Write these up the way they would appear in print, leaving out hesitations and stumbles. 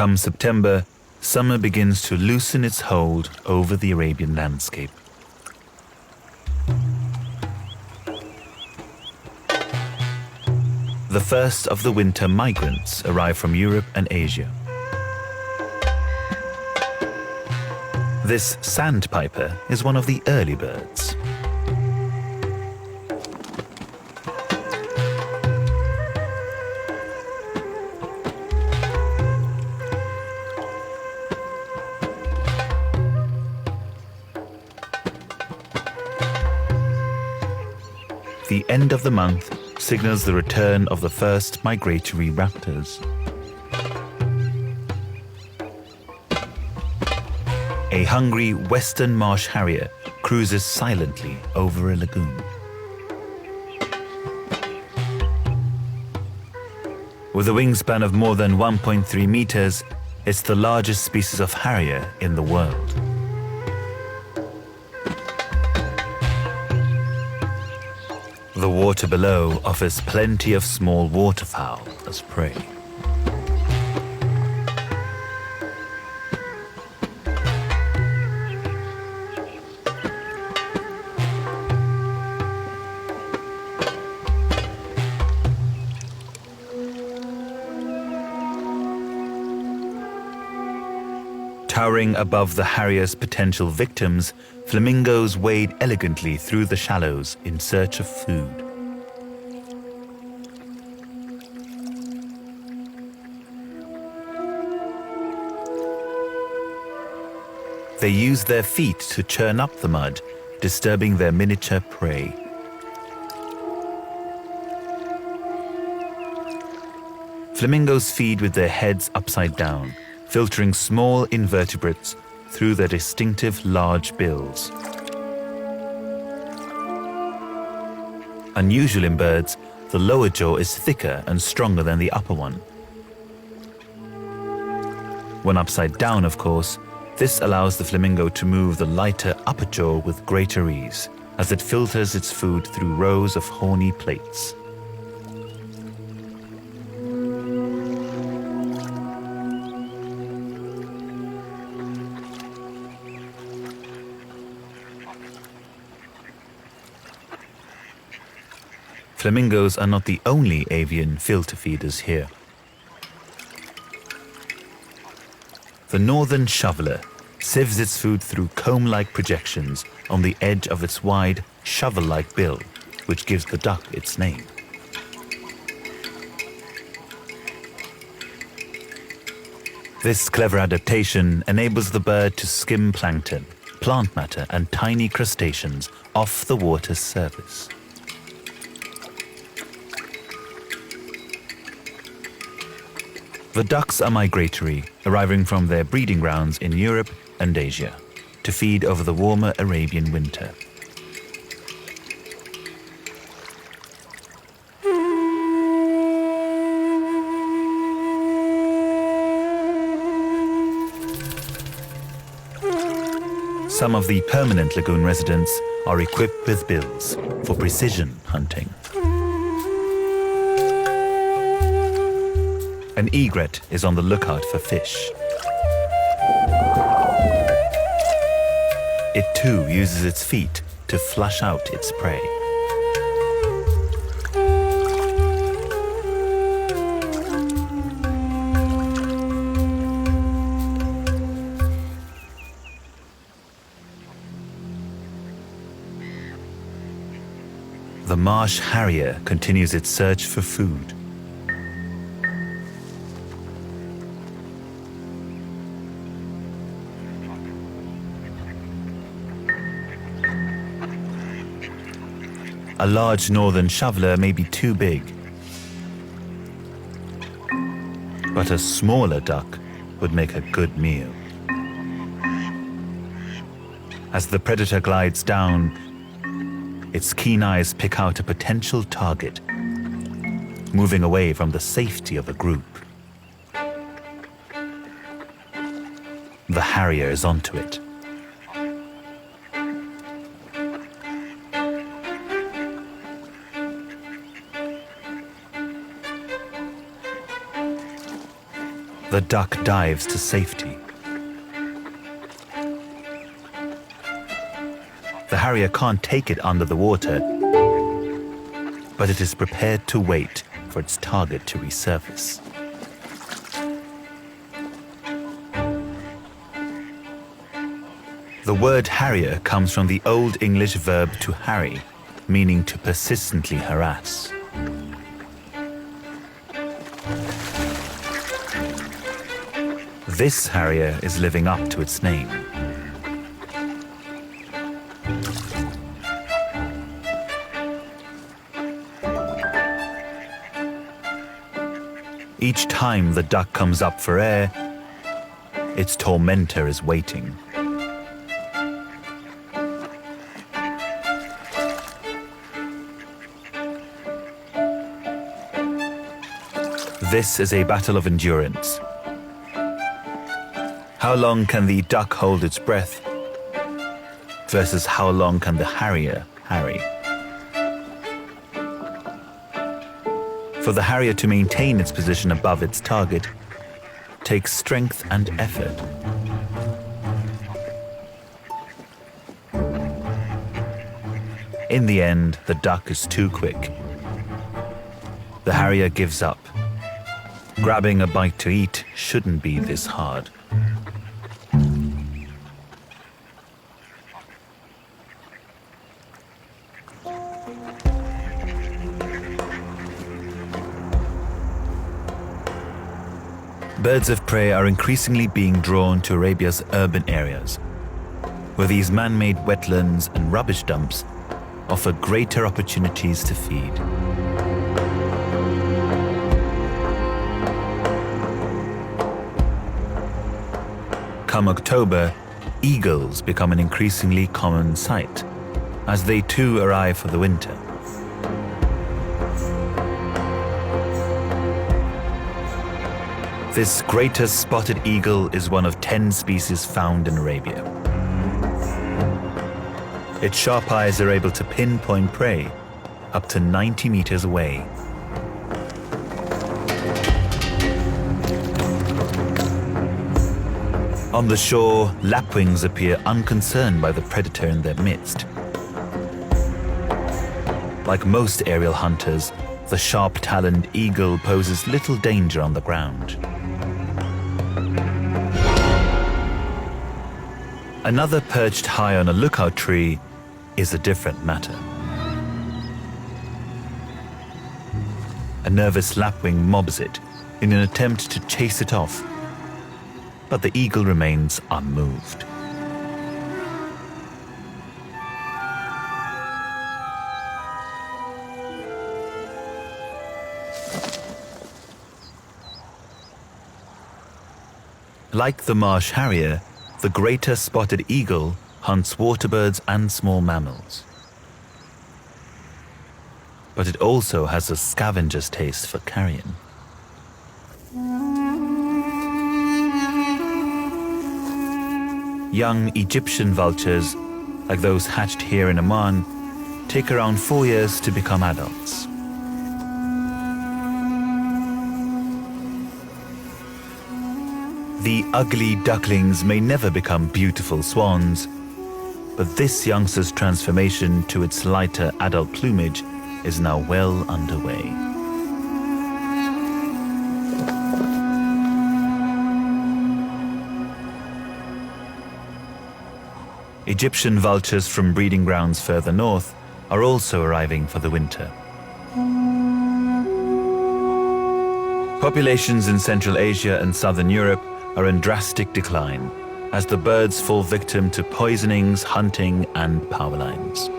Come September, summer begins to loosen its hold over the Arabian landscape. The first of the winter migrants arrive from Europe and Asia. This sandpiper is one of the early birds. The end of the month signals the return of the first migratory raptors. A hungry western marsh harrier cruises silently over a lagoon. With a wingspan of more than 1.3 meters, it's the largest species of harrier in the world. The water below offers plenty of small waterfowl as prey. Towering above the harrier's potential victims, flamingos wade elegantly through the shallows in search of food. They use their feet to churn up the mud, disturbing their miniature prey. Flamingos feed with their heads upside down, filtering small invertebrates through their distinctive large bills. Unusual in birds, the lower jaw is thicker and stronger than the upper one. When upside down, of course, this allows the flamingo to move the lighter upper jaw with greater ease, as it filters its food through rows of horny plates. Flamingos are not the only avian filter feeders here. The northern shoveler sieves its food through comb-like projections on the edge of its wide, shovel-like bill, which gives the duck its name. This clever adaptation enables the bird to skim plankton, plant matter, and tiny crustaceans off the water's surface. The ducks are migratory, arriving from their breeding grounds in Europe and Asia to feed over the warmer Arabian winter. Some of the permanent lagoon residents are equipped with bills for precision hunting. An egret is on the lookout for fish. It too uses its feet to flush out its prey. The marsh harrier continues its search for food. A large northern shoveler may be too big, but a smaller duck would make a good meal. As the predator glides down, its keen eyes pick out a potential target, moving away from the safety of the group. The harrier is onto it. The duck dives to safety. The harrier can't take it under the water, but it is prepared to wait for its target to resurface. The word harrier comes from the Old English verb to harry, meaning to persistently harass. This harrier is living up to its name. Each time the duck comes up for air, its tormentor is waiting. This is a battle of endurance. How long can the duck hold its breath versus how long can the harrier harry? For the harrier to maintain its position above its target takes strength and effort. In the end, the duck is too quick. The harrier gives up. Grabbing a bite to eat shouldn't be this hard. Birds of prey are increasingly being drawn to Arabia's urban areas, where these man-made wetlands and rubbish dumps offer greater opportunities to feed. Come October, eagles become an increasingly common sight, as they too arrive for the winter. This greatest spotted eagle is one of 10 species found in Arabia. Its sharp eyes are able to pinpoint prey up to 90 meters away. On the shore, lapwings appear unconcerned by the predator in their midst. Like most aerial hunters, the sharp-taloned eagle poses little danger on the ground. Another perched high on a lookout tree is a different matter. A nervous lapwing mobs it in an attempt to chase it off, but the eagle remains unmoved. Like the marsh harrier, the greater spotted eagle hunts waterbirds and small mammals. But it also has a scavenger's taste for carrion. Young Egyptian vultures, like those hatched here in Oman, take around 4 years to become adults. The ugly ducklings may never become beautiful swans, but this youngster's transformation to its lighter adult plumage is now well underway. Egyptian vultures from breeding grounds further north are also arriving for the winter. Populations in Central Asia and Southern Europe are in drastic decline as the birds fall victim to poisonings, hunting, and power lines.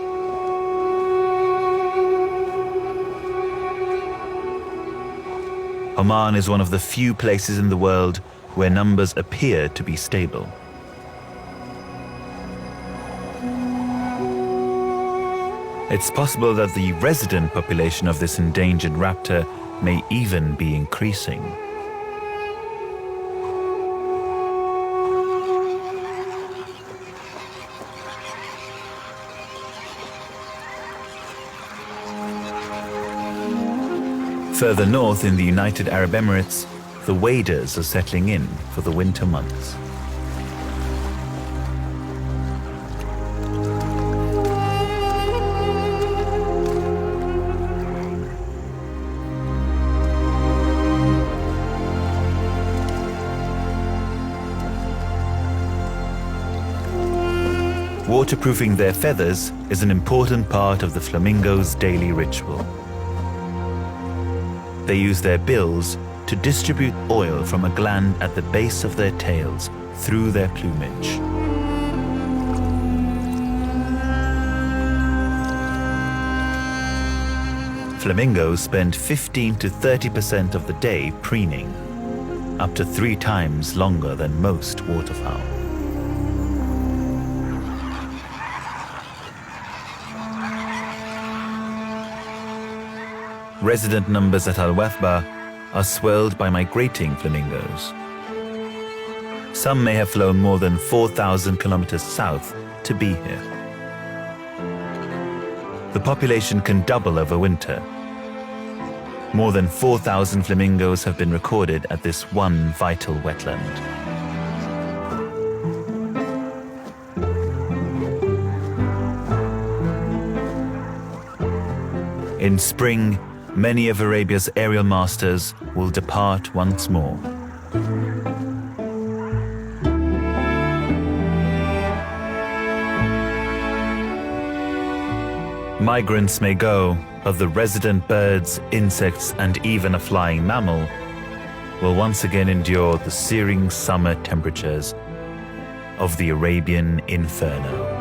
Oman is one of the few places in the world where numbers appear to be stable. It's possible that the resident population of this endangered raptor may even be increasing. Further north in the United Arab Emirates, the waders are settling in for the winter months. Waterproofing their feathers is an important part of the flamingo's daily ritual. They use their bills to distribute oil from a gland at the base of their tails through their plumage. Flamingos spend 15 to 30% of the day preening, up to 3 times longer than most waterfowl. Resident numbers at Al Wathba are swelled by migrating flamingos. Some may have flown more than 4,000 kilometers south to be here. The population can double over winter. More than 4,000 flamingos have been recorded at this one vital wetland. In spring, many of Arabia's aerial masters will depart once more. Migrants may go, but the resident birds, insects, and even a flying mammal will once again endure the searing summer temperatures of the Arabian inferno.